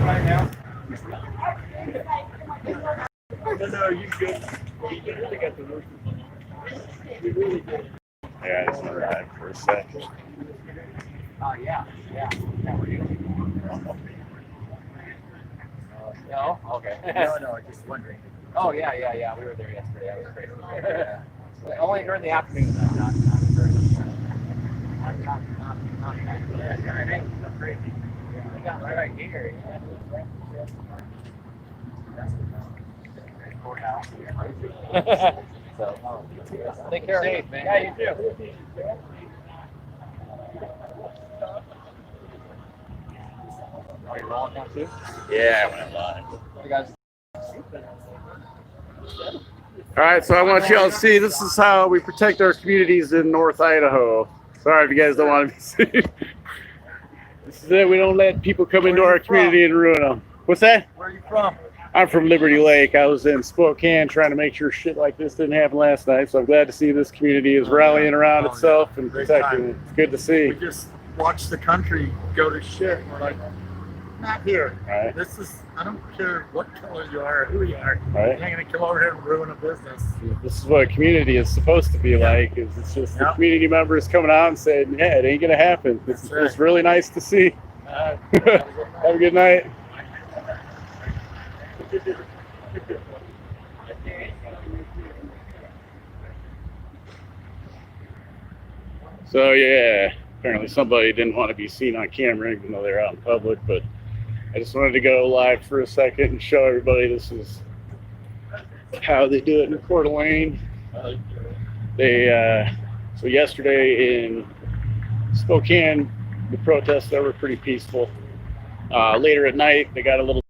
right now. No, you good. You really got the work. You really did. Yeah, I just want to ride for a second. Yeah. How are you? No? Okay. No, just wondering. Oh, yeah. We were there yesterday. That was crazy. Yeah. Only during the afternoon, though. Not during the morning. Not crazy. We got right here. So, take care. Safe, man. Yeah, you too. Are you rolling now too? Yeah, I went live. You guys. All right, so I want y'all to see this is how we protect our communities in North Idaho. Sorry if you guys don't want to be seen. This is it. We don't let people come into our community and ruin them. What's that? Where are you from? I'm from Liberty Lake. I was in Spokane trying to make sure shit like this didn't happen last night. So I'm glad to see this community is rallying around itself and protecting it. It's good to see. We just watched the country go to shit. We're like, not here. Right. This is, I don't care what color you are or who you are. Right. You're not going to come over here and ruin a business. This is what a community is supposed to be like. Is it's just the community members coming out and saying, yeah, it ain't going to happen. It's really nice to see. Have a good night. So yeah, apparently somebody didn't want to be seen on camera even though they're out in public, but I just wanted to go live for a second and show everybody this is how they do it in Coeur d'Alene. So yesterday in Spokane, the protests there were pretty peaceful. Later at night, they got a little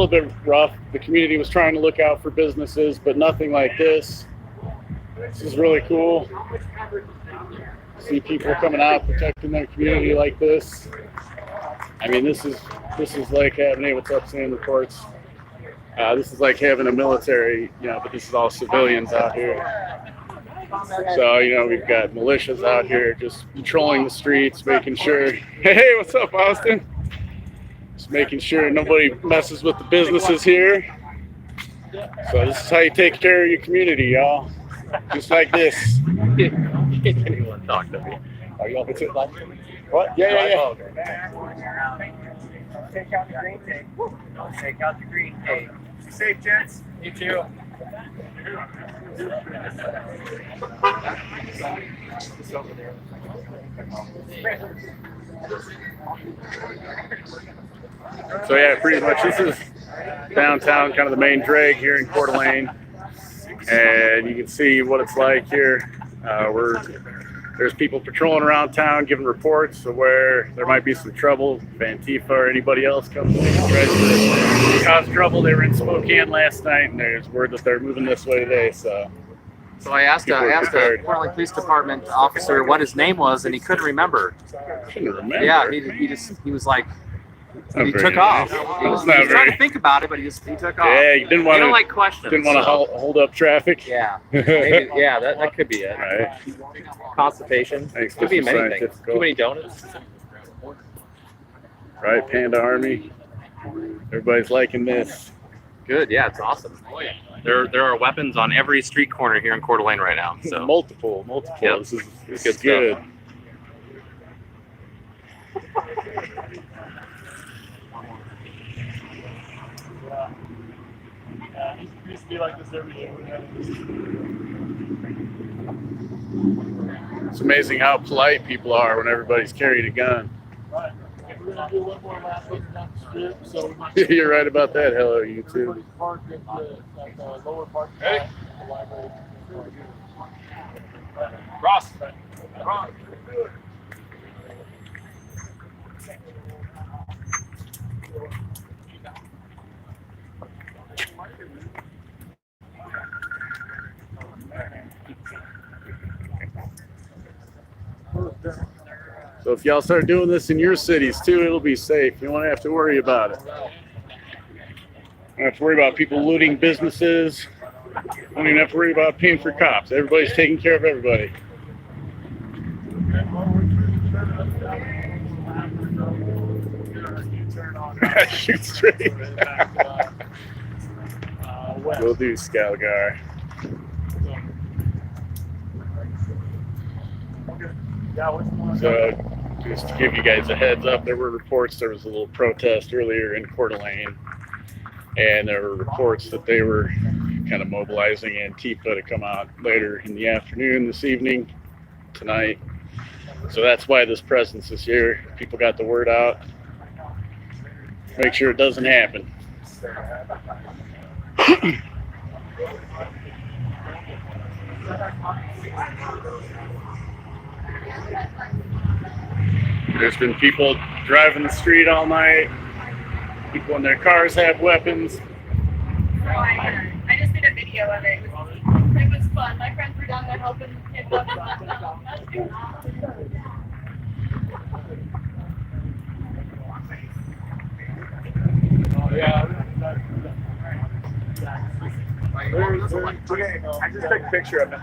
bit rough. The community was trying to look out for businesses, but nothing like this. This is really cool. See people coming out protecting their community like this. I mean, this is like having, hey, what's up, Sam, the courts. This is like having a military, but this is all civilians out here. So, we've got militias out here just patrolling the streets, making sure, hey, what's up, Austin? Just making sure nobody messes with the businesses here. So this is how you take care of your community, y'all. Just like this. Anyone talk to me? Are you open to it? What? Yeah. Take out the green tape. Take out the green tape. Be safe, gents. You too. So yeah, pretty much this is downtown, kind of the main drag here in Coeur d'Alene, and you can see what it's like here. There's people patrolling around town giving reports of where there might be some trouble. If Antifa or anybody else comes in and tries to cause trouble. They were in Spokane last night, and there's word that they're moving this way today. So I asked a Coeur d'Alene Police Department officer what his name was, and he couldn't remember. Couldn't remember. Yeah, he was like. He took off. He was trying to think about it, but he took off. Yeah, you didn't want to. Don't like questions. Didn't want to hold up traffic. Yeah, maybe, that could be it. Right. Constipation. Could be many things. Too many donuts. Right, Panda Army. Everybody's liking this. Good. Yeah, it's awesome. Oh yeah. There are weapons on every street corner here in Coeur d'Alene right now. So multiple. Yep. This is good. It used to be like this every day. It's amazing how polite people are when everybody's carrying a gun. Right. We're going to do one more lap up down the strip. So You're right about that. Hello, you too. Everybody's parked at the lower parking lot of the library. Ross. So if y'all start doing this in your cities too, it'll be safe. You won't have to worry about it. You don't have to worry about people looting businesses. You don't even have to worry about paying for cops. Everybody's taking care of everybody. Shoot straight. West. We'll do Skalgar. Yeah, which one? So, just to give you guys a heads up, there were reports there was a little protest earlier in Coeur d'Alene, and there were reports that they were kind of mobilizing Antifa to come out later in the afternoon, this evening, tonight. So that's why this presence is here. People got the word out. Make sure it doesn't happen. There's been people driving the street all night. People in their cars have weapons. I just did a video of it. It was fun. My friends were down there helping kids up. Yeah. I just took a picture of it.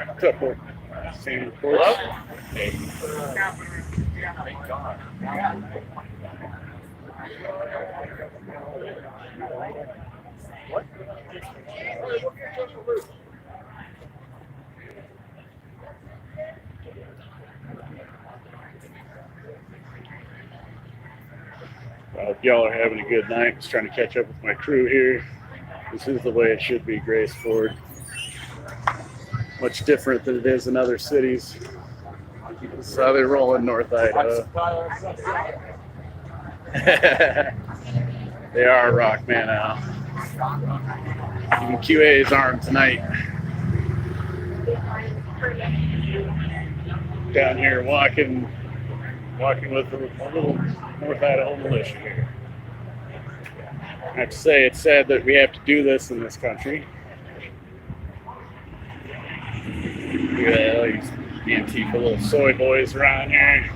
What's up, boy? Same report. Hey. Thank God. What? I hope y'all are having a good night. Just trying to catch up with my crew here. This is the way it should be, Grace Ford. Much different than it is in other cities. This is how they roll in North Idaho. They are a rock man now. Even QA is armed tonight. Down here walking with a little North Idaho militia here. I have to say, it's sad that we have to do this in this country. Look at all these Antifa little soy boys around here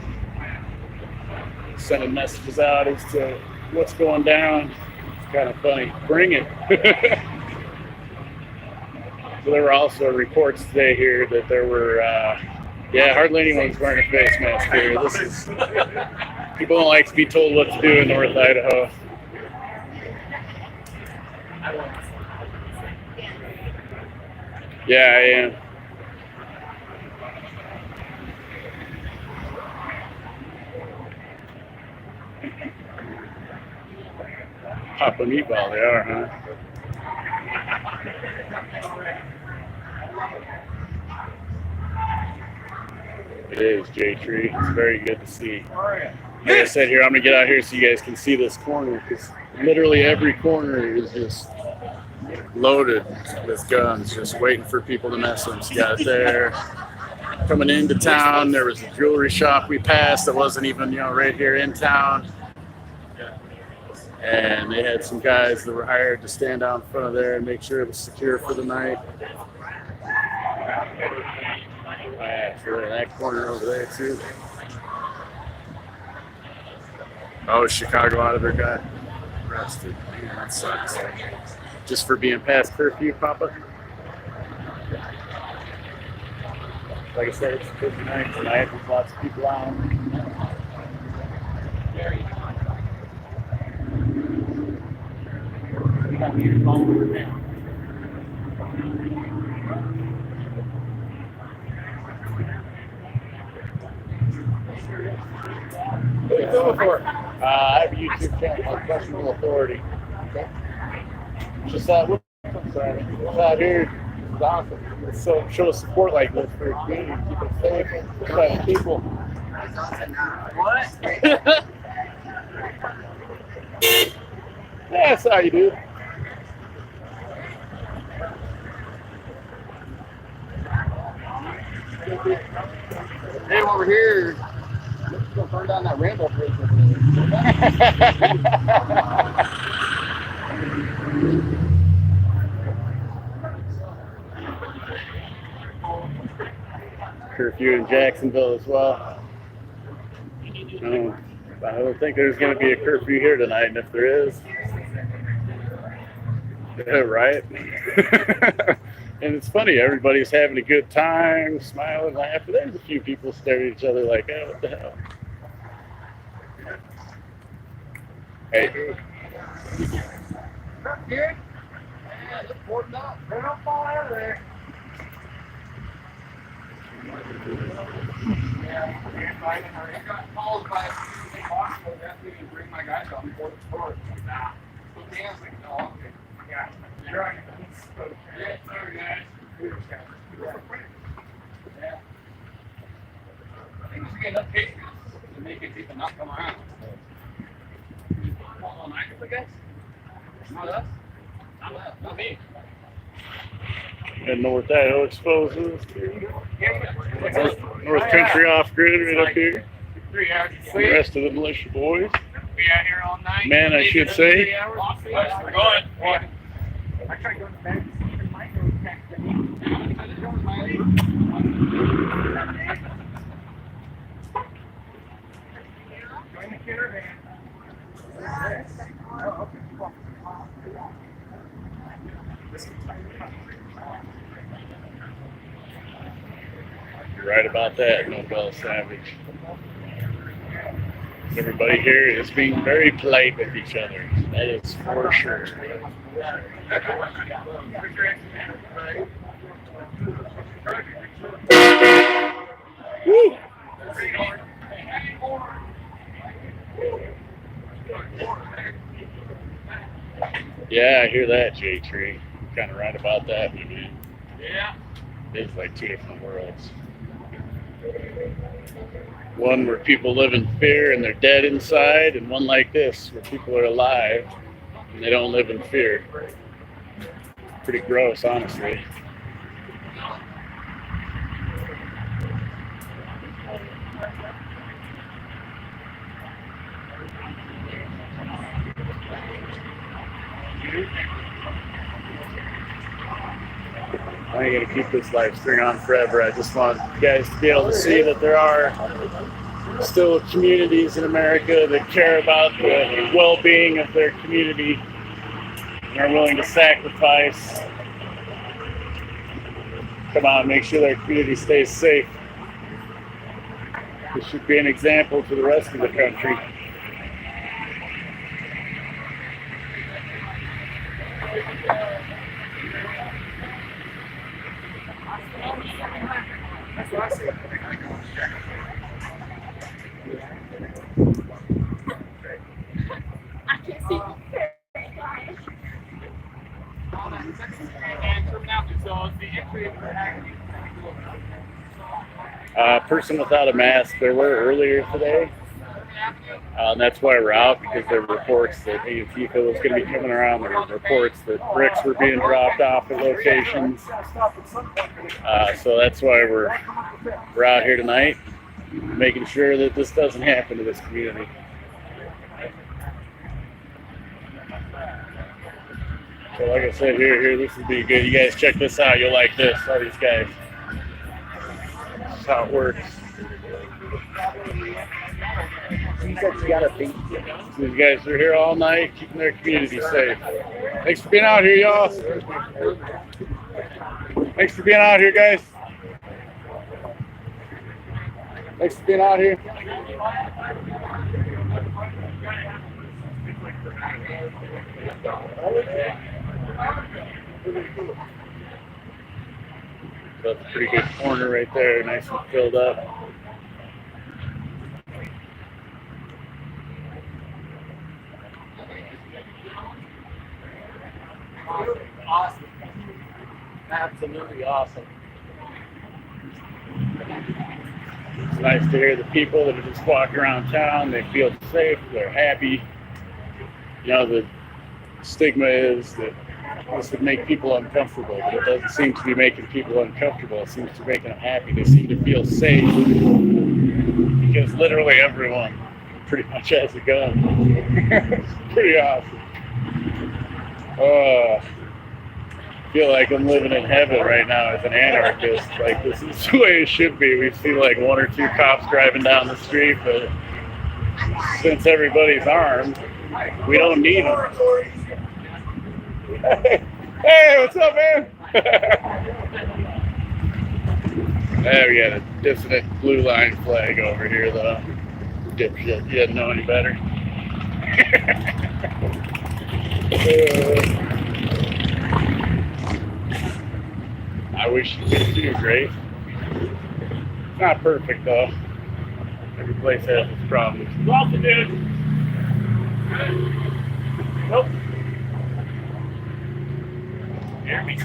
sending messages out as to what's going down. It's kind of funny. Bring it. So there were also reports today here that there were, hardly anyone's wearing a face mask here. This is, people don't like to be told what to do in North Idaho. Yeah, I am. Papa meatball, they are, huh? It is, J-Tree. It's very good to see. Like I said here, I'm going to get out here so you guys can see this corner, because literally every corner is just loaded with guns, just waiting for people to mess them. So you got it there. Coming into town, there was a jewelry shop we passed that wasn't even, right here in town. And they had some guys that were hired to stand out in front of there and make sure it was secure for the night. For that corner over there too. Oh, Chicago Auditor got arrested. Man, that sucks. Just for being past curfew, Papa. Like I said, it's a busy night tonight. There's lots of people out. What are you doing for? I have a YouTube channel called Questionable Authority. Okay. Just out here. It's awesome. So show support like this for the community, keep it safe, protect people. What? Yeah, that's how you do. Hey, while we're here, let's go burn down that rainbow bridge over Curfew in Jacksonville as well. I don't think there's going to be a curfew here tonight, and if there is, right? And it's funny, everybody's having a good time, smiling, laughing. There's a few people staring at each other like, oh, what the hell? Hey, Up here. Yeah, just boarding up. Don't fall out of there. Yeah, I got called by a hospital. They asked me to bring my guys on before the tour. Nah. Okay, I was like, no, okay. Yeah. You're right. Yeah, sorry, guys. Yeah. I think we should get enough cases to make it people not come around. All night, I guess. Not us. Not us. Not me. and North Idaho exposes. North Country off grid right up here. 3 hours of The sleep. rest of the militia boys. Be out here all night. Men, I should say. 3 hours of sleep. We're going. I tried going to bed. Even Michael texted me. I just don't Join the caravan. Oh, okay. You're right about that, Nobel Savage. Everybody here is being very polite with each other. That is for sure. Woo! Yeah, I hear that, J-Tree. You're kind of right about that, man. Yeah. It's like two different worlds. One where people live in fear and they're dead inside, and one like this where people are alive and they don't live in fear. Pretty gross, honestly. I ain't gonna keep this live stream on forever. I just want you guys to be able to see that there are still communities in America that care about the well-being of their community and are willing to sacrifice. Come on, make sure their community stays safe. This should be an example to the rest of the country. I can't see. Person without a mask, there were earlier today. And that's why we're out, because there were reports that Antifa was going to be coming around. There were reports that bricks were being dropped off at locations. So that's why we're out here tonight, making sure that this doesn't happen to this community. So like I said, here, this would be good. You guys check this out. You'll like this. All these guys. This is how it works. These guys are here all night, keeping their community safe. Thanks for being out here, y'all. Thanks for being out here, guys. Thanks for being out here. That's a pretty good corner right there, nice and filled up. Awesome. Absolutely awesome. It's nice to hear the people that are just walking around town. They feel safe. They're happy. You know, the stigma is that this would make people uncomfortable, but it doesn't seem to be making people uncomfortable. It seems to be making them happy. They seem to feel safe because literally everyone pretty much has a gun. It's pretty awesome. I feel like I'm living in heaven right now as an anarchist. Like, this is the way it should be. We see like one or two cops driving down the street, but since everybody's armed, we don't need them. Hey, what's up, man? There we got a dissident blue line flag over here, though. Dipshit, you didn't know any better. I wish you could too, Grace. It's not perfect, though. Every place has its problems. Welcome, dude. Nope. Hear me?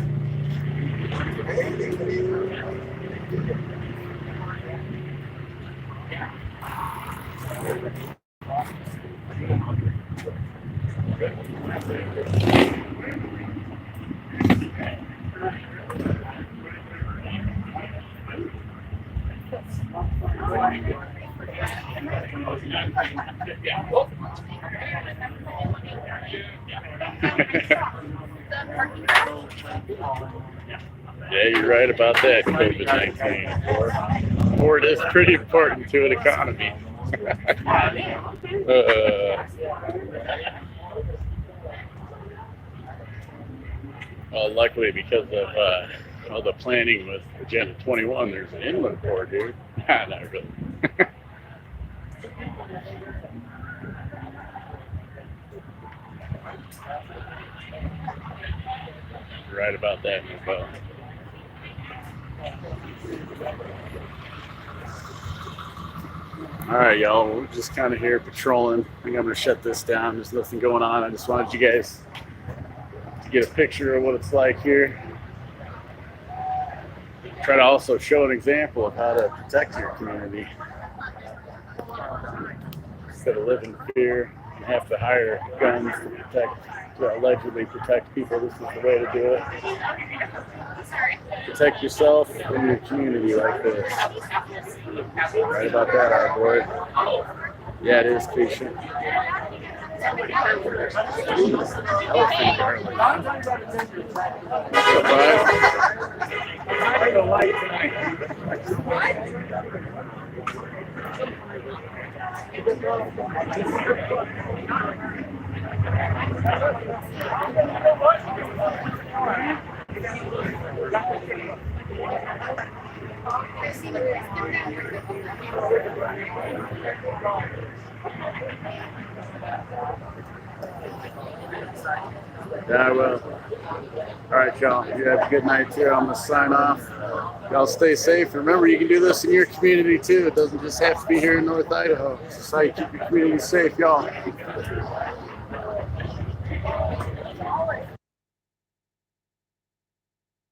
Yeah, you're right about that, COVID-19. Ford is pretty important to an economy. Well, luckily, because of all the planning with Agenda 21, there's an inland port here. Not really. You're right about that, Nicole. All right, y'all. We're just kind of here patrolling. I think I'm going to shut this down. There's nothing going on. I just wanted you guys to get a picture of what it's like here. Try to also show an example of how to protect your community. Instead of living in fear and have to hire guns to allegedly protect people, this is the way to do it. Protect yourself and your community like this. Right about that, our boy. Yeah, it is patient. Elephant garlic. Yeah, I will. All right, y'all. You have a good night too. I'm gonna sign off. Y'all stay safe. Remember, you can do this in your community too. It doesn't just have to be here in North Idaho. It's just how you keep your community safe, y'all.